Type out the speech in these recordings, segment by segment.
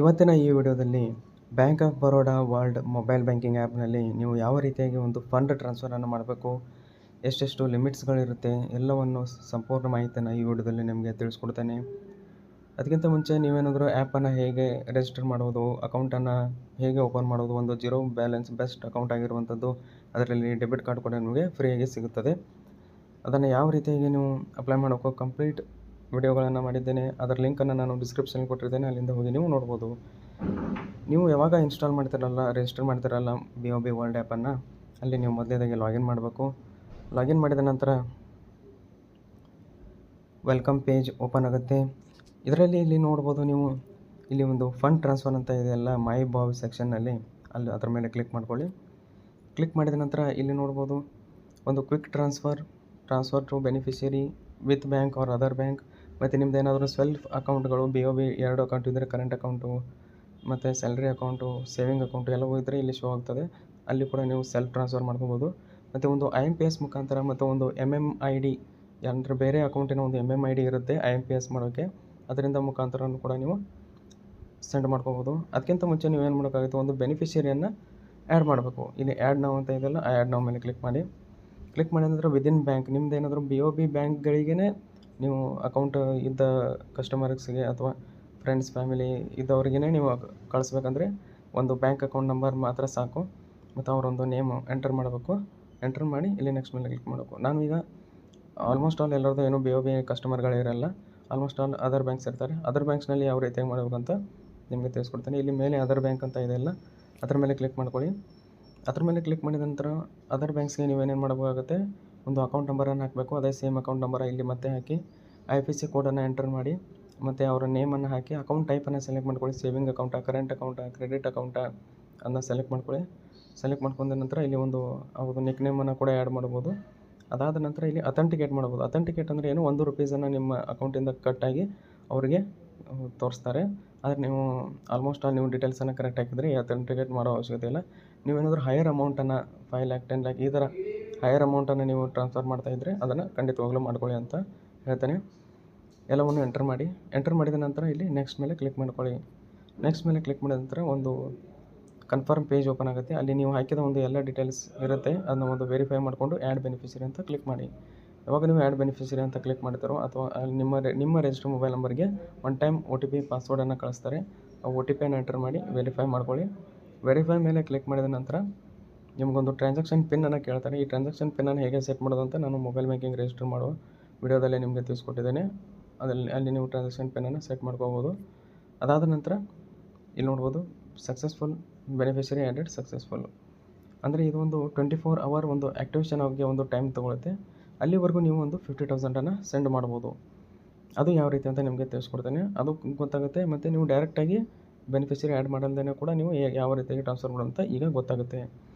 ಇವತ್ತಿನ ಈ ವಿಡಿಯೋದಲ್ಲಿ bank of Baroda world mobile banking ಆ್ಯಪ್ನಲ್ಲಿ ನೀವು ಯಾವ ರೀತಿಯಾಗಿ ಒಂದು ಫಂಡ್ ಟ್ರಾನ್ಸ್ಫರನ್ನು ಮಾಡಬೇಕು, ಎಷ್ಟೆಷ್ಟು ಲಿಮಿಟ್ಸ್ಗಳಿರುತ್ತೆ ಎಲ್ಲವನ್ನು ಸಂಪೂರ್ಣ ಮಾಹಿತಿಯನ್ನು ಈ ವಿಡಿಯೋದಲ್ಲಿ ನಿಮಗೆ ತಿಳಿಸ್ಕೊಡ್ತೇನೆ. ಅದಕ್ಕಿಂತ ಮುಂಚೆ ನೀವೇನಾದರೂ ಆ್ಯಪನ್ನು ಹೇಗೆ ರಿಜಿಸ್ಟರ್ ಮಾಡೋದು, ಅಕೌಂಟನ್ನು ಹೇಗೆ ಓಪನ್ ಮಾಡೋದು, ಒಂದು ಜೀರೋ ಬ್ಯಾಲೆನ್ಸ್ ಬೆಸ್ಟ್ ಅಕೌಂಟ್ ಆಗಿರುವಂಥದ್ದು, ಅದರಲ್ಲಿ ಡೆಬಿಟ್ ಕಾರ್ಡ್ ಕೂಡ ನಿಮಗೆ ಫ್ರೀಯಾಗಿ ಸಿಗುತ್ತದೆ. ಅದನ್ನು ಯಾವ ರೀತಿಯಾಗಿ ನೀವು ಅಪ್ಲೈ ಮಾಡೋಕ್ಕೋ ಕಂಪ್ಲೀಟ್ ವಿಡಿಯೋಗಳನ್ನು ಮಾಡಿದ್ದೇನೆ. ಅದರ ಲಿಂಕನ್ನು ನಾನು ಡಿಸ್ಕ್ರಿಪ್ಷನ್ ಕೊಟ್ಟಿರ್ತೇನೆ, ಅಲ್ಲಿಂದ ಹೋಗಿ ನೀವು ನೋಡ್ಬೋದು. ನೀವು ಯಾವಾಗ ಇನ್ಸ್ಟಾಲ್ ಮಾಡ್ತಿರಲ್ಲ, ರಿಜಿಸ್ಟರ್ ಮಾಡ್ತಿರಲ್ಲ BOB ವರ್ಲ್ಡ್ ಆ್ಯಪನ್ನು, ಅಲ್ಲಿ ನೀವು ಮೊದಲೇದಾಗಿ ಲಾಗಿನ್ ಮಾಡಬೇಕು. ಲಾಗಿನ್ ಮಾಡಿದ ನಂತರ ವೆಲ್ಕಮ್ ಪೇಜ್ ಓಪನ್ ಆಗುತ್ತೆ. ಇದರಲ್ಲಿ ಇಲ್ಲಿ ನೋಡ್ಬೋದು ನೀವು, ಇಲ್ಲಿ ಒಂದು ಫಂಡ್ ಟ್ರಾನ್ಸ್ಫರ್ ಅಂತ ಇದೆಯಲ್ಲ ಮೈ ಬಾಬ್ ಸೆಕ್ಷನ್ನಲ್ಲಿ, ಅಲ್ಲಿ ಅದರ ಮೇಲೆ ಕ್ಲಿಕ್ ಮಾಡ್ಕೊಳ್ಳಿ. ಕ್ಲಿಕ್ ಮಾಡಿದ ನಂತರ ಇಲ್ಲಿ ನೋಡ್ಬೋದು ಒಂದು quick transfer to beneficiary with bank or other bank, ಮತ್ತು ನಿಮ್ದು ಏನಾದರೂ ಸೆಲ್ಫ್ ಅಕೌಂಟ್ಗಳು BOB 2 ಅಕೌಂಟ್ ಇದ್ದರೆ ಕರೆಂಟ್ ಅಕೌಂಟು ಮತ್ತು ಸ್ಯಾಲ್ರಿ ಅಕೌಂಟು, ಸೇವಿಂಗ್ ಅಕೌಂಟು ಎಲ್ಲವೂ ಇದ್ದರೆ ಇಲ್ಲಿ ಶೋ ಆಗ್ತದೆ. ಅಲ್ಲಿ ಕೂಡ ನೀವು ಸೆಲ್ಫ್ ಟ್ರಾನ್ಸ್ಫರ್ ಮಾಡ್ಕೋಬೋದು. ಮತ್ತು ಒಂದು IMPS ಮುಖಾಂತರ ಮತ್ತು ಒಂದು MMID, ಅಂದರೆ ಬೇರೆ ಅಕೌಂಟಿನ ಒಂದು MMID ಇರುತ್ತೆ IMPS ಮಾಡೋಕ್ಕೆ, ಅದರಿಂದ ಮುಖಾಂತರನೂ ಕೂಡ ನೀವು ಸೆಂಡ್ ಮಾಡ್ಕೋಬೋದು. ಅದಕ್ಕಿಂತ ಮುಂಚೆ ನೀವೇನು ಮಾಡೋಕ್ಕಾಗುತ್ತೆ, ಒಂದು ಬೆನಿಫಿಷಿಯರಿಯನ್ನು ಆ್ಯಡ್ ಮಾಡಬೇಕು. ಇಲ್ಲಿ ಆ್ಯಡ್ ನಾವು ಅಂತ ಇದೆಯಲ್ಲ, ಆ ಆ್ಯಡ್ ನಾವು ಮೇಲೆ ಕ್ಲಿಕ್ ಮಾಡಿದ ನಂತರ ವಿದಿನ್ ಬ್ಯಾಂಕ್, ನಿಮ್ದು ಏನಾದರೂ BOB ಬ್ಯಾಂಕ್ಗಳಿಗೇ ನೀವು ಅಕೌಂಟ್ ಇದ್ದ ಕಸ್ಟಮರ್ಸ್ಗೆ ಅಥವಾ ಫ್ರೆಂಡ್ಸ್ ಫ್ಯಾಮಿಲಿ ಇದ್ದವ್ರಿಗೇ ನೀವು ಕಳಿಸ್ಬೇಕಂದ್ರೆ ಒಂದು ಬ್ಯಾಂಕ್ ಅಕೌಂಟ್ ನಂಬರ್ ಮಾತ್ರ ಸಾಕು, ಮತ್ತು ಅವರೊಂದು ನೇಮು ಎಂಟರ್ ಮಾಡಬೇಕು. ಎಂಟರ್ ಮಾಡಿ ಇಲ್ಲಿ ನೆಕ್ಸ್ಟ್ ಮೇಲೆ ಕ್ಲಿಕ್ ಮಾಡಬೇಕು. ನಾನು ಈಗ ಆಲ್ಮೋಸ್ಟ್ ಆಲ್ ಎಲ್ಲರದ್ದು ಏನು BOB ಕಸ್ಟಮರ್ಗಳಿರಲ್ಲ, ಆಲ್ಮೋಸ್ಟ್ ಆಲ್ ಅದರ್ ಬ್ಯಾಂಕ್ಸ್ ಇರ್ತಾರೆ. ಅದರ್ ಬ್ಯಾಂಕ್ಸ್ನಲ್ಲಿ ಯಾವ ರೀತಿಯಾಗಿ ಮಾಡಬೇಕಂತ ನಿಮಗೆ ತಿಳಿಸ್ಕೊಡ್ತೀನಿ. ಇಲ್ಲಿ ಮೇಲೆ ಅದರ್ ಬ್ಯಾಂಕ್ ಅಂತ ಇದೆಯಲ್ಲ, ಅದರ ಮೇಲೆ ಕ್ಲಿಕ್ ಮಾಡ್ಕೊಳ್ಳಿ. ಅದ್ರ ಮೇಲೆ ಕ್ಲಿಕ್ ಮಾಡಿದ ನಂತರ ಅದರ್ ಬ್ಯಾಂಕ್ಸ್ಗೆ ನೀವೇನೇನು ಮಾಡಬೇಕಾಗುತ್ತೆ, ಒಂದು ಅಕೌಂಟ್ ನಂಬರನ್ನು ಹಾಕಬೇಕು. ಅದೇ ಸೇಮ್ ಅಕೌಂಟ್ ನಂಬರ ಇಲ್ಲಿ ಮತ್ತೆ ಹಾಕಿ IFSC ಕೋಡನ್ನು ಎಂಟರ್ ಮಾಡಿ, ಮತ್ತು ಅವರ ನೇಮನ್ನು ಹಾಕಿ ಅಕೌಂಟ್ ಟೈಪನ್ನು ಸೆಲೆಕ್ಟ್ ಮಾಡ್ಕೊಳ್ಳಿ. Saving account, current account, credit account ಅದನ್ನ ಸೆಲೆಕ್ಟ್ ಮಾಡ್ಕೊಳ್ಳಿ. ಸೆಲೆಕ್ಟ್ ಮಾಡ್ಕೊಂಡ ನಂತರ ಇಲ್ಲಿ ಒಂದು ಅವ್ರದ್ದು ನಿಕ್ ನೇಮನ್ನು ಕೂಡ ಆ್ಯಡ್ ಮಾಡ್ಬೋದು. ಅದಾದ ನಂತರ ಇಲ್ಲಿ ಅಥೆಂಟಿಕೇಟ್ ಮಾಡ್ಬೋದು. ಅಥೆಂಟಿಕೇಟ್ ಅಂದರೆ ಏನು, ₹1 ನಿಮ್ಮ ಅಕೌಂಟಿಂದ ಕಟ್ಟಾಗಿ ಅವರಿಗೆ ತೋರಿಸ್ತಾರೆ. ಆದರೆ ನೀವು ಆಲ್ಮೋಸ್ಟ್ ಆಲ್ ನೀವು ಡೀಟೇಲ್ಸನ್ನು ಕರೆಕ್ಟ್ ಹಾಕಿದರೆ ಅಥೆಂಟಿಕೇಟ್ ಮಾಡೋ ಅವಶ್ಯಕತೆ ಇಲ್ಲ. ನೀವೇನಾದರೂ ಹೈಯರ್ ಅಮೌಂಟನ್ನು 5 lakh 10 lakh ಈ ಥರ ಹೈಯರ್ ಅಮೌಂಟನ್ನು ನೀವು ಟ್ರಾನ್ಸ್ಫರ್ ಮಾಡ್ತಾಯಿದ್ರೆ ಅದನ್ನು ಖಂಡಿತವಾಗ್ಲೂ ಮಾಡ್ಕೊಳ್ಳಿ ಅಂತ ಹೇಳ್ತೇನೆ. ಎಲ್ಲವನ್ನು ಎಂಟರ್ ಮಾಡಿದ ನಂತರ ಇಲ್ಲಿ ನೆಕ್ಸ್ಟ್ ಮೇಲೆ ಕ್ಲಿಕ್ ಮಾಡ್ಕೊಳ್ಳಿ. ನೆಕ್ಸ್ಟ್ ಮೇಲೆ ಕ್ಲಿಕ್ ಮಾಡಿದ ನಂತರ ಒಂದು ಕನ್ಫರ್ಮ್ ಪೇಜ್ ಓಪನ್ ಆಗುತ್ತೆ. ಅಲ್ಲಿ ನೀವು ಹಾಕಿದ ಒಂದು ಎಲ್ಲ ಡೀಟೇಲ್ಸ್ ಇರುತ್ತೆ, ಅದನ್ನ ಒಂದು ವೆರಿಫೈ ಮಾಡಿಕೊಂಡು ಆ್ಯಡ್ ಬೆನಿಫಿಷರಿ ಅಂತ ಕ್ಲಿಕ್ ಮಾಡಿ. ಯಾವಾಗ ನೀವು ಆ್ಯಡ್ ಬೆನಿಫಿಷರಿ ಅಂತ ಕ್ಲಿಕ್ ಮಾಡ್ತಾರೋ ಅಥವಾ ಅಲ್ಲಿ ನಿಮ್ಮ ರಿಜಿಸ್ಟರ್ ಮೊಬೈಲ್ ನಂಬರ್ಗೆ ಒನ್ ಟೈಮ್ OTP ಪಾಸ್ವರ್ಡನ್ನು ಕಳಿಸ್ತಾರೆ. ಆ OTPಯನ್ನು ಎಂಟರ್ ಮಾಡಿ ವೆರಿಫೈ ಮಾಡ್ಕೊಳ್ಳಿ. ವೆರಿಫೈ ಮೇಲೆ ಕ್ಲಿಕ್ ಮಾಡಿದ ನಂತರ ನಿಮಗೊಂದು ಟ್ರಾನ್ಸಾಕ್ಷನ್ ಪಿನ್ನನ್ನು ಕೇಳ್ತಾರೆ. ಈ ಟ್ರಾನ್ಸಾಕ್ಷನ್ ಪಿನ್ನನ್ನು ಹೇಗೆ ಸೆಟ್ ಮಾಡೋದು ಅಂತ ನಾನು ಮೊಬೈಲ್ ಬ್ಯಾಂಕಿಂಗ್ ರಿಜಿಸ್ಟರ್ ಮಾಡುವ ವಿಡಿಯೋದಲ್ಲೇ ನಿಮಗೆ ತಿಳಿಸ್ಕೊಟ್ಟಿದ್ದೇನೆ. ಅಲ್ಲಿ ನೀವು ಟ್ರಾನ್ಸಾಕ್ಷನ್ ಪಿನ್ನನ್ನು ಸೆಟ್ ಮಾಡ್ಕೋಬೋದು. ಅದಾದ ನಂತರ ಇಲ್ಲಿ ನೋಡ್ಬೋದು ಸಕ್ಸಸ್ಫುಲ್ ಬೆನಿಫಿಷರಿ ಆ್ಯಡೆಡ್ ಸಕ್ಸಸ್ಫುಲ್, ಅಂದರೆ ಇದು ಒಂದು 24 hour ಒಂದು ಆ್ಯಕ್ಟಿವೇಷನ್ ಆಗೋಕ್ಕೆ ಒಂದು ಟೈಮ್ ತೊಗೊಳುತ್ತೆ. ಅಲ್ಲಿವರೆಗೂ ನೀವು ಒಂದು 50,000 ಸೆಂಡ್ ಮಾಡ್ಬೋದು. ಅದು ಯಾವ ರೀತಿ ಅಂತ ನಿಮಗೆ ತಿಳಿಸ್ಕೊಡ್ತೇನೆ, ಅದು ಗೊತ್ತಾಗುತ್ತೆ. ಮತ್ತು ನೀವು ಡೈರೆಕ್ಟಾಗಿ ಬೆನಿಫಿಷರಿ ಆ್ಯಡ್ ಮಾಡಲ್ದೇ ಕೂಡ ನೀವು ಯಾವ ರೀತಿಯಾಗಿ ಟ್ರಾನ್ಸ್ಫರ್ ಮಾಡೋದು ಅಂತ ಈಗ ಗೊತ್ತಾಗುತ್ತೆ.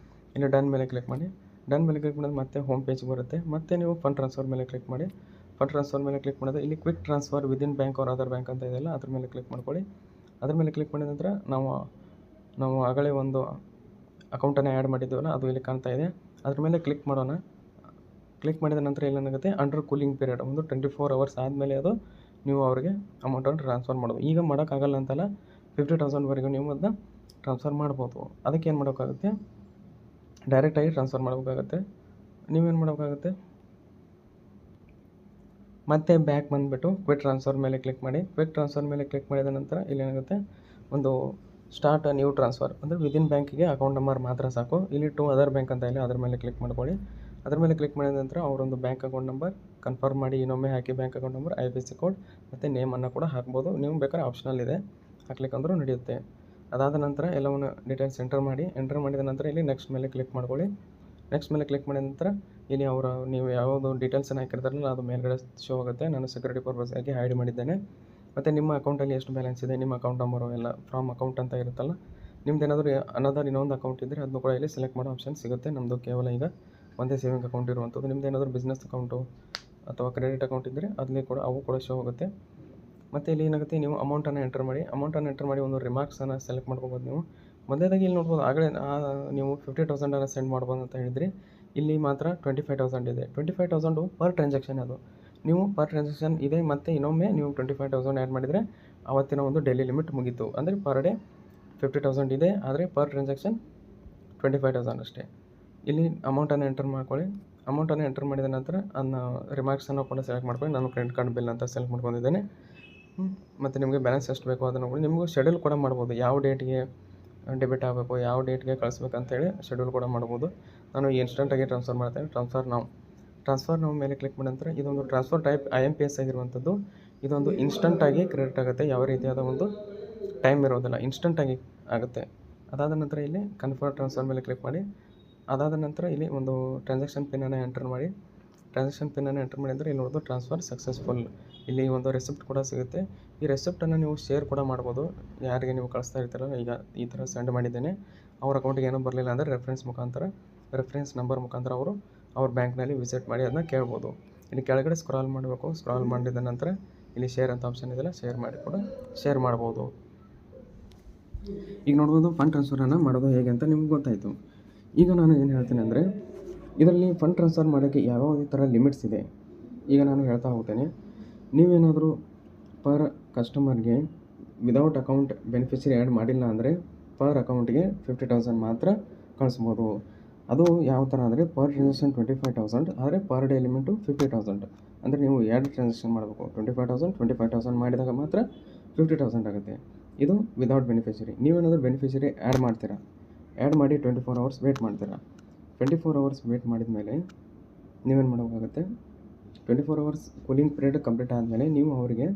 ಇಲ್ಲಿ ಡನ್ ಮೇಲೆ ಕ್ಲಿಕ್ ಮಾಡಿ. ಡನ್ ಮೇಲೆ ಕ್ಲಿಕ್ ಮಾಡಿದ್ರೆ ಮತ್ತೆ ಹೋಮ್ ಪೇಜ್ ಬರುತ್ತೆ. ಮತ್ತೆ ನೀವು ಫಂಡ್ ಟ್ರಾನ್ಸ್ಫರ್ ಮೇಲೆ ಕ್ಲಿಕ್ ಮಾಡಿ. ಫಂಡ್ ಟ್ರಾನ್ಸ್ಫರ್ ಮೇಲೆ ಕ್ಲಿಕ್ ಮಾಡಿದ್ರೆ ಇಲ್ಲಿ quick transfer within bank or other bank ಅಂತ ಇದೆಯಲ್ಲ, ಅದ್ರ ಮೇಲೆ ಕ್ಲಿಕ್ ಮಾಡ್ಕೊಳ್ಳಿ. ಅದ್ರ ಮೇಲೆ ಕ್ಲಿಕ್ ಮಾಡಿದ ನಂತರ ನಾವು ಆಗಲೇ ಒಂದು ಅಕೌಂಟನ್ನು ಆ್ಯಡ್ ಮಾಡಿದ್ದೀವಲ್ಲ, ಅದು ಇಲ್ಲಿ ಕಾಣ್ತಾ ಇದೆ. ಅದ್ರ ಮೇಲೆ ಕ್ಲಿಕ್ ಮಾಡೋಣ. ಕ್ಲಿಕ್ ಮಾಡಿದ ನಂತರ ಏನಾಗುತ್ತೆ, ಅಂಡರ್ ಕೂಲಿಂಗ್ ಪೀರಿಯಡ್ ಒಂದು 24 hours ಆದಮೇಲೆ ಅದು ನೀವು ಅವರಿಗೆ ಅಮೌಂಟನ್ನು ಟ್ರಾನ್ಸ್ಫರ್ ಮಾಡೋದು. ಈಗ ಮಾಡೋಕ್ಕಾಗಲ್ಲ ಅಂತಲ್ಲ, 50,000ವರೆಗೂ ನೀವು ಅದನ್ನ ಟ್ರಾನ್ಸ್ಫರ್ ಮಾಡ್ಬೋದು. ಅದಕ್ಕೆ ಏನು ಮಾಡೋಕ್ಕಾಗುತ್ತೆ, ಡೈರೆಕ್ಟಾಗಿ ಟ್ರಾನ್ಸ್ಫರ್ ಮಾಡಬೇಕಾಗುತ್ತೆ. ನೀವೇನು ಮಾಡಬೇಕಾಗುತ್ತೆ, ಮತ್ತೆ ಬ್ಯಾಕ್ ಬಂದುಬಿಟ್ಟು ಕ್ವಿಕ್ ಟ್ರಾನ್ಸ್ಫರ್ ಮೇಲೆ ಕ್ಲಿಕ್ ಮಾಡಿ. ಕ್ವಿಕ್ ಟ್ರಾನ್ಸ್ಫರ್ ಮೇಲೆ ಕ್ಲಿಕ್ ಮಾಡಿದ ನಂತರ ಇಲ್ಲಿ ಏನಾಗುತ್ತೆ, ಒಂದು ಸ್ಟಾರ್ಟ್ ನ್ಯೂ ಟ್ರಾನ್ಸ್ಫರ್ ಅಂದರೆ ವಿದಿನ್ ಬ್ಯಾಂಕಿಗೆ ಅಕೌಂಟ್ ನಂಬರ್ ಮಾತ್ರ ಸಾಕು. ಇಲ್ಲಿ ಟು ಅದರ್ ಬ್ಯಾಂಕ್ ಅಂತ ಇಲ್ಲ, ಅದ್ರ ಮೇಲೆ ಕ್ಲಿಕ್ ಮಾಡ್ಕೊಳ್ಳಿ. ಅದ್ರ ಮೇಲೆ ಕ್ಲಿಕ್ ಮಾಡಿದ ನಂತರ ಅವರೊಂದು ಬ್ಯಾಂಕ್ ಅಕೌಂಟ್ ನಂಬರ್ ಕನ್ಫರ್ಮ್ ಮಾಡಿ ಇನ್ನೊಮ್ಮೆ ಹಾಕಿ. Bank account number, IFSC code ಮತ್ತು ನೇಮನ್ನು ಕೂಡ ಹಾಕ್ಬೋದು. ನೀವು ಬೇಕಾದ್ರೆ ಆಪ್ಷನಲ್ ಇದೆ, ಹಾಕ್ಲಿಕ್ಕಂದ್ರೂ ನಡೆಯುತ್ತೆ. ಅದಾದ ನಂತರ ಎಲ್ಲವನ್ನು ಡೀಟೇಲ್ಸ್ ಎಂಟರ್ ಮಾಡಿದ ನಂತರ ಇಲ್ಲಿ ನೆಕ್ಸ್ಟ್ ಮೇಲೆ ಕ್ಲಿಕ್ ಮಾಡ್ಕೊಳ್ಳಿ. ನೆಕ್ಸ್ಟ್ ಮೇಲೆ ಕ್ಲಿಕ್ ಮಾಡಿದ ನಂತರ ಇಲ್ಲಿ ನೀವು ಯಾವುದು ಡೀಟೇಲ್ಸನ್ನು ಹಾಕಿರ್ತಾರಲ್ಲ ಅದು ಮೇಲ್ಗಡೆ ಶೋ ಆಗುತ್ತೆ. ನಾನು ಸೆಕ್ಯೂರಿಟಿ ಪರ್ಪಸ್ಗಾಗಿ ಹೈಡ್ ಮಾಡಿದ್ದೇನೆ. ಮತ್ತು ನಿಮ್ಮ ಅಕೌಂಟಲ್ಲಿ ಎಷ್ಟು ಬ್ಯಾಲೆನ್ಸ್ ಇದೆ, ನಿಮ್ಮ ಅಕೌಂಟ್ ನಂಬರು ಎಲ್ಲ ಫ್ರಾಮ್ ಅಕೌಂಟ್ ಅಂತ ಇರುತ್ತಲ್ಲ, ನಿಮ್ದು ಏನಾದರೂ ಇನ್ನೊಂದು ಅಕೌಂಟ್ ಇದ್ದರೆ ಅದನ್ನು ಕೂಡ ಇಲ್ಲಿ ಸೆಲೆಕ್ಟ್ ಮಾಡೋ ಆಪ್ಷನ್ ಸಿಗುತ್ತೆ. ನಮ್ಮದು ಕೇವಲ ಈಗ ಒಂದೇ ಸೇವಿಂಗ್ ಅಕೌಂಟ್ ಇರುವಂಥದ್ದು. ನಿಮ್ದು ಏನಾದರೂ ಬಿಸ್ನೆಸ್ ಅಕೌಂಟು ಅಥವಾ ಕ್ರೆಡಿಟ್ ಅಕೌಂಟ್ ಇದ್ದರೆ ಅಲ್ಲಿ ಕೂಡ ಅವು ಕೂಡ ಶೋ ಆಗುತ್ತೆ. ಮತ್ತು ಇಲ್ಲಿ ಏನಾಗುತ್ತೆ, ನೀವು ಅಮೌಂಟನ್ನು ಎಂಟರ್ ಮಾಡಿ ಒಂದು ರಿಮಾರ್ಕ್ಸನ್ನು ಸೆಲೆಕ್ಟ್ ಮಾಡ್ಕೋಬೋದು. ನೀವು ಮೊದಲೇದಾಗಿ ಇಲ್ಲಿ ನೋಡ್ಬೋದು, ಆಗಲೇ ನೀವು 50,000 ಸೆಂಡ್ ಮಾಡ್ಬೋದು ಅಂತ ಹೇಳಿದ್ರಿ. ಇಲ್ಲಿ ಮಾತ್ರ 25,000 ಇದೆ. 25,000 ಪರ್ ಟ್ರಾನ್ಸಾಕ್ಷನ್. ಅದು ನೀವು ಪರ್ ಟ್ರಾನ್ಸಾಕ್ಷನ್ ಇದೆ. ಮತ್ತು ಇನ್ನೊಮ್ಮೆ ನೀವು 25,000 ಆ್ಯಡ್ ಮಾಡಿದರೆ ಆವತ್ತಿನ ಒಂದು ಡೈಲಿ ಲಿಮಿಟ್ ಮುಗೀತು. ಅಂದರೆ ಪರ್ ಡೇ 50,000 ಇದೆ, ಆದರೆ ಪರ್ ಟ್ರಾನ್ಸಾಕ್ಷನ್ 25,000 ಅಷ್ಟೇ. ಇಲ್ಲಿ ಅಮೌಂಟನ್ನು ಎಂಟರ್ ಮಾಡ್ಕೊಳ್ಳಿ. ಅಮೌಂಟನ್ನು ಎಂಟರ್ ಮಾಡಿದ ನಂತರ ಅದನ್ನ ರಿಮಾರ್ಕ್ಸನ್ನು ಕೂಡ ಸೆಲೆಕ್ಟ್ ಮಾಡ್ಕೊಳ್ಳಿ. ನಾನು ಕ್ರೆಡಿಟ್ ಕಾರ್ಡ್ ಬಿಲ್ ಅಂತ ಸೆಲೆಕ್ಟ್ ಮಾಡ್ಕೊಂಡಿದ್ದೇನೆ. ಮತ್ತು ನಿಮಗೆ ಬ್ಯಾಲೆನ್ಸ್ ಎಷ್ಟು ಬೇಕೋ ಅದನ್ನು ಕೂಡ ನಿಮಗೂ ಶೆಡ್ಯೂಲ್ ಕೂಡ ಮಾಡ್ಬೋದು. ಯಾವ ಡೇಟ್ಗೆ ಡೆಬಿಟ್ ಆಗಬೇಕು, ಯಾವ ಡೇಟ್ಗೆ ಕಳಿಸ್ಬೇಕಂತೇಳಿ ಶೆಡ್ಯೂಲ್ ಕೂಡ ಮಾಡ್ಬೋದು. ನಾನು ಇನ್ಸ್ಟಂಟಾಗಿ ಟ್ರಾನ್ಸ್ಫರ್ ಮಾಡ್ತೇನೆ. ಟ್ರಾನ್ಸ್ಫರ್ ನಾವು ಮೇಲೆ ಕ್ಲಿಕ್ ಮಾಡಿದ ನಂತರ ಇದೊಂದು ಟ್ರಾನ್ಸ್ಫರ್ ಟೈಪ್ IMPS ಆಗಿರುವಂಥದ್ದು. ಇದೊಂದು ಇನ್ಸ್ಟಂಟಾಗಿ ಕ್ರೆಡಿಟ್ ಆಗುತ್ತೆ. ಯಾವ ರೀತಿಯಾದ ಒಂದು ಟೈಮ್ ಇರೋದಿಲ್ಲ, ಇನ್ಸ್ಟಂಟಾಗಿ ಆಗುತ್ತೆ. ಅದಾದ ನಂತರ ಇಲ್ಲಿ ಕನ್ಫರ್ಮ್ ಟ್ರಾನ್ಸ್ಫರ್ ಮೇಲೆ ಕ್ಲಿಕ್ ಮಾಡಿ. ಅದಾದ ನಂತರ ಇಲ್ಲಿ ಒಂದು ಟ್ರಾನ್ಸಾಕ್ಷನ್ ಪಿನ್ನನ್ನು ಎಂಟರ್ ಮಾಡಿ. ಟ್ರಾನ್ಸಾಕ್ಷನ್ ಪಿನ್ನನ್ನು ಎಂಟರ್ ಮಾಡಿದರೆ ಇಲ್ಲಿ ನೋಡೋದು ಟ್ರಾನ್ಸ್ಫರ್ ಸಕ್ಸಸ್ಫುಲ್. ಇಲ್ಲಿ ಒಂದು ರೆಸಿಪ್ಟ್ ಕೂಡ ಸಿಗುತ್ತೆ. ಈ ರೆಸಿಪ್ಟನ್ನು ನೀವು ಶೇರ್ ಕೂಡ ಮಾಡ್ಬೋದು. ಯಾರಿಗೆ ನೀವು ಕಳಿಸ್ತಾ ಇರ್ತೀರಲ್ಲ, ಈಗ ಈ ಥರ ಸೆಂಡ್ ಮಾಡಿದ್ದೇನೆ, ಅವ್ರ ಅಕೌಂಟಿಗೆ ಏನೂ ಬರಲಿಲ್ಲ ಅಂದರೆ ರೆಫರೆನ್ಸ್ ನಂಬರ್ ಮುಖಾಂತರ ಅವರು ಅವ್ರ ಬ್ಯಾಂಕ್ನಲ್ಲಿ ವಿಸಿಟ್ ಮಾಡಿ ಅದನ್ನ ಕೇಳ್ಬೋದು. ಇಲ್ಲಿ ಕೆಳಗಡೆ ಸ್ಕ್ರಾಲ್ ಮಾಡಬೇಕು. ಸ್ಕ್ರಾಲ್ ಮಾಡಿದ ನಂತರ ಇಲ್ಲಿ ಶೇರ್ ಅಂತ ಆಪ್ಷನ್ ಇದೆಯಲ್ಲ, ಶೇರ್ ಮಾಡ್ಬೋದು. ಈಗ ನೋಡ್ಬೋದು ಫಂಡ್ ಟ್ರಾನ್ಸ್ಫರನ್ನು ಮಾಡೋದು ಹೇಗೆ ಅಂತ ನಿಮ್ಗೆ ಗೊತ್ತಾಯಿತು. ಈಗ ನಾನು ಏನು ಹೇಳ್ತೀನಿ ಅಂದರೆ, ಇದರಲ್ಲಿ ಫಂಡ್ ಟ್ರಾನ್ಸ್ಫರ್ ಮಾಡೋಕ್ಕೆ ಯಾವ್ಯಾವ ಥರ ಲಿಮಿಟ್ಸ್ ಇದೆ ಈಗ ನಾನು ಹೇಳ್ತಾ ಹೋಗ್ತೇನೆ. ನೀವೇನಾದರೂ ಪರ್ ಕಸ್ಟಮರ್ಗೆ ವಿದೌಟ್ ಅಕೌಂಟ್ ಬೆನಿಫಿಷರಿ ಆ್ಯಡ್ ಮಾಡಿಲ್ಲ ಅಂದರೆ ಪರ್ ಅಕೌಂಟ್ಗೆ 50,000 ಮಾತ್ರ ಕಳಿಸ್ಬೋದು. ಅದು ಯಾವ ಥರ ಅಂದರೆ ಪರ್ ಟ್ರಾನ್ಸಾಕ್ಷನ್ 25,000, ಆದರೆ ಪರ್ ಡೇ ಲಿಮಿಟು 50,000. ಅಂದರೆ ನೀವು 2 ಟ್ರಾನ್ಸಾಕ್ಷನ್ ಮಾಡಬೇಕು. 25,000 ಮಾಡಿದಾಗ ಮಾತ್ರ 50,000 ಆಗುತ್ತೆ. ಇದು ವಿದೌಟ್ ಬೆನಿಫಿಷರಿ. ನೀವೇನಾದರೂ ಬೆನಿಫಿಷರಿ ಆ್ಯಡ್ ಮಾಡ್ತೀರಾ, ಆ್ಯಡ್ ಮಾಡಿ 24 hours ವೇಟ್ ಮಾಡ್ತೀರಾ. 24 hours ವೇಟ್ ಮಾಡಿದ ಮೇಲೆ ನೀವೇನು ಮಾಡಬೇಕಾಗುತ್ತೆ, 24 hours ಕೂಲಿಂಗ್ ಪೀರಿಯಡ್ ಕಂಪ್ಲೀಟ್ ಆದಮೇಲೆ ನೀವು ಅವರಿಗೆ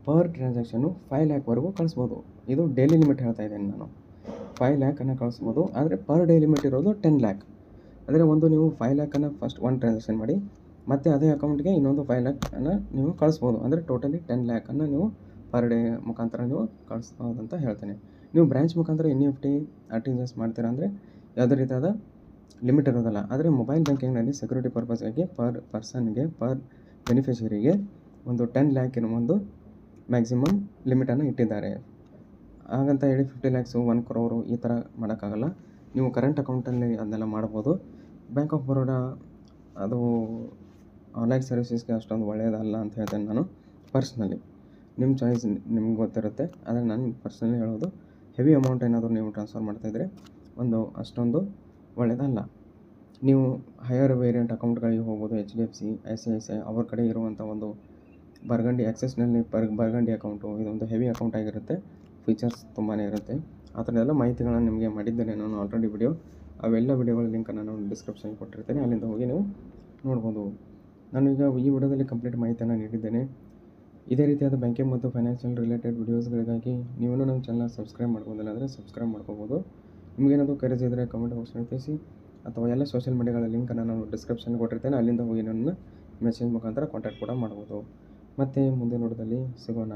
ಪರ್ ಟ್ರಾನ್ಸಾಕ್ಷನು 5 lakhವರೆಗೂ ಕಳಿಸ್ಬೋದು. ಇದು ಡೈಲಿ ಲಿಮಿಟ್ ಹೇಳ್ತಾ ಇದ್ದೇನೆ ನಾನು. 5 lakhನ್ನು ಕಳಿಸ್ಬೋದು, ಆದರೆ ಪರ್ ಡೇ ಲಿಮಿಟ್ ಇರೋದು 10 lakh. ಅಂದರೆ ನೀವು 5 lakhನ್ನು ಫಸ್ಟ್ ಒಂದು ಟ್ರಾನ್ಸಾಕ್ಷನ್ ಮಾಡಿ, ಮತ್ತು ಅದೇ ಅಕೌಂಟ್ಗೆ ಇನ್ನೊಂದು 5 lakhನ್ನು ನೀವು ಕಳಿಸ್ಬೋದು. ಅಂದರೆ ಟೋಟಲಿ 10 lakhನ್ನು ನೀವು ಪರ್ ಡೇ ಮುಖಾಂತರ ನೀವು ಕಳಿಸ್ಬೋದು ಅಂತ ಹೇಳ್ತೇನೆ. ನೀವು ಬ್ರ್ಯಾಂಚ್ ಮುಖಾಂತರ NEFT RTGS ಮಾಡ್ತೀರಾ ಅಂದರೆ ಯಾವುದೇ ರೀತಿಯಾದ ಲಿಮಿಟ್ ಇರೋದಿಲ್ಲ. ಆದರೆ ಮೊಬೈಲ್ ಬ್ಯಾಂಕಿಂಗ್ನಲ್ಲಿ ಸೆಕ್ಯೂರಿಟಿ ಪರ್ಪಸ್ಗಾಗಿ ಪರ್ ಪರ್ಸನ್ಗೆ, ಪರ್ ಬೆನಿಫಿಷರಿಗೆ ಒಂದು 10 lakh ಒಂದು ಮ್ಯಾಕ್ಸಿಮಮ್ ಲಿಮಿಟನ್ನು ಇಟ್ಟಿದ್ದಾರೆ. ಹಾಗಂತ ಹೇಳಿ 50 lakhs 1 crore ಈ ಥರ ಮಾಡೋಕ್ಕಾಗಲ್ಲ. ನೀವು ಕರೆಂಟ್ ಅಕೌಂಟಲ್ಲಿ ಅದನ್ನೆಲ್ಲ ಮಾಡ್ಬೋದು. ಬ್ಯಾಂಕ್ ಆಫ್ ಬರೋಡಾ ಅದು ಆನ್ಲೈನ್ ಸರ್ವಿಸಸ್ಗೆ ಅಷ್ಟೊಂದು ಒಳ್ಳೆಯದಲ್ಲ ಅಂತ ಹೇಳ್ತೇನೆ ನಾನು ಪರ್ಸ್ನಲಿ. ನಿಮ್ಮ ಚಾಯ್ಸ್ ನಿಮ್ಗೆ ಗೊತ್ತಿರುತ್ತೆ. ಆದರೆ ನಾನು ಪರ್ಸ್ನಲಿ ಹೇಳೋದು, ಹೆವಿ ಅಮೌಂಟ್ ಏನಾದರೂ ನೀವು ಟ್ರಾನ್ಸ್ಫರ್ ಮಾಡ್ತಾಯಿದ್ರೆ ಅಷ್ಟೊಂದು ಒಳ್ಳೆಯದಲ್ಲ. ನೀವು ಹೈಯರ್ ವೇರಿಯಂಟ್ ಅಕೌಂಟ್ಗಳಿಗೆ ಹೋಗ್ಬೋದು. HDFC, ICICI ಅವ್ರ ಕಡೆ ಇರುವಂಥ ಒಂದು ಬರ್ಗಂಡಿ ಆಕ್ಸಿಸ್ನಲ್ಲಿ ಬರ್ಗಂಡಿ ಅಕೌಂಟು ಇದೊಂದು ಹೆವಿ ಅಕೌಂಟ್ ಆಗಿರುತ್ತೆ. ಫೀಚರ್ಸ್ ತುಂಬಾ ಇರುತ್ತೆ. ಆ ಥರ ಎಲ್ಲ ಮಾಹಿತಿಗಳನ್ನು ನಿಮಗೆ ಮಾಡಿದ್ದೇನೆ ನಾನು ಆಲ್ರೆಡಿ ಅವೆಲ್ಲ ವಿಡಿಯೋಗಳ ಲಿಂಕನ್ನು ನಾನು ಡಿಸ್ಕ್ರಿಪ್ಷನ್ಗೆ ಕೊಟ್ಟಿರ್ತೇನೆ. ಅಲ್ಲಿಂದ ಹೋಗಿ ನೀವು ನೋಡ್ಬೋದು. ನಾನು ಈಗ ಈ ವಿಡಿಯೋದಲ್ಲಿ ಕಂಪ್ಲೀಟ್ ಮಾಹಿತಿಯನ್ನು ನೀಡಿದ್ದೇನೆ. ಇದೇ ರೀತಿಯಾದ ಬ್ಯಾಂಕಿಂಗ್ ಮತ್ತು ಫೈನಾನ್ಷಿಯಲ್ ರಿಲೇಟೆಡ್ ವಿಡಿಯೋಸ್ಗಳಿಗಾಗಿ ನೀವು ನಮ್ಮ ಚಾನಲ್ ಸಬ್ಸ್ಕ್ರೈಬ್ ಮಾಡ್ಬೋದಿಲ್ಲ ಅಂದರೆ ಸಬ್ಸ್ಕ್ರೈಬ್ ಮಾಡ್ಕೋಬೋದು. ನಿಮಗೇನಾದರೂ ಕರೆಜ್ ಇದ್ದರೆ ಕಮೆಂಟ್ ಬಾಕ್ಸ್ನಲ್ಲಿ ತಿಳಿಸಿ, ಅಥವಾ ಎಲ್ಲ ಸೋಷಿಯಲ್ ಮೀಡಿಯಾಗಳ ಲಿಂಕನ್ನು ನಾನು ಡಿಸ್ಕ್ರಿಪ್ಷನ್ಗೆ ಕೊಟ್ಟಿರ್ತೇನೆ. ಅಲ್ಲಿಂದ ಹೋಗಿ ನನ್ನ ಮೆಸೇಜ್ ಮುಖಾಂತರ ಕಾಂಟ್ಯಾಕ್ಟ್ ಕೂಡ ಮಾಡ್ಬೋದು. ಮತ್ತು ಮುಂದಿನ ವಿಡಿಯೋದಲ್ಲಿ ಸಿಗೋಣ.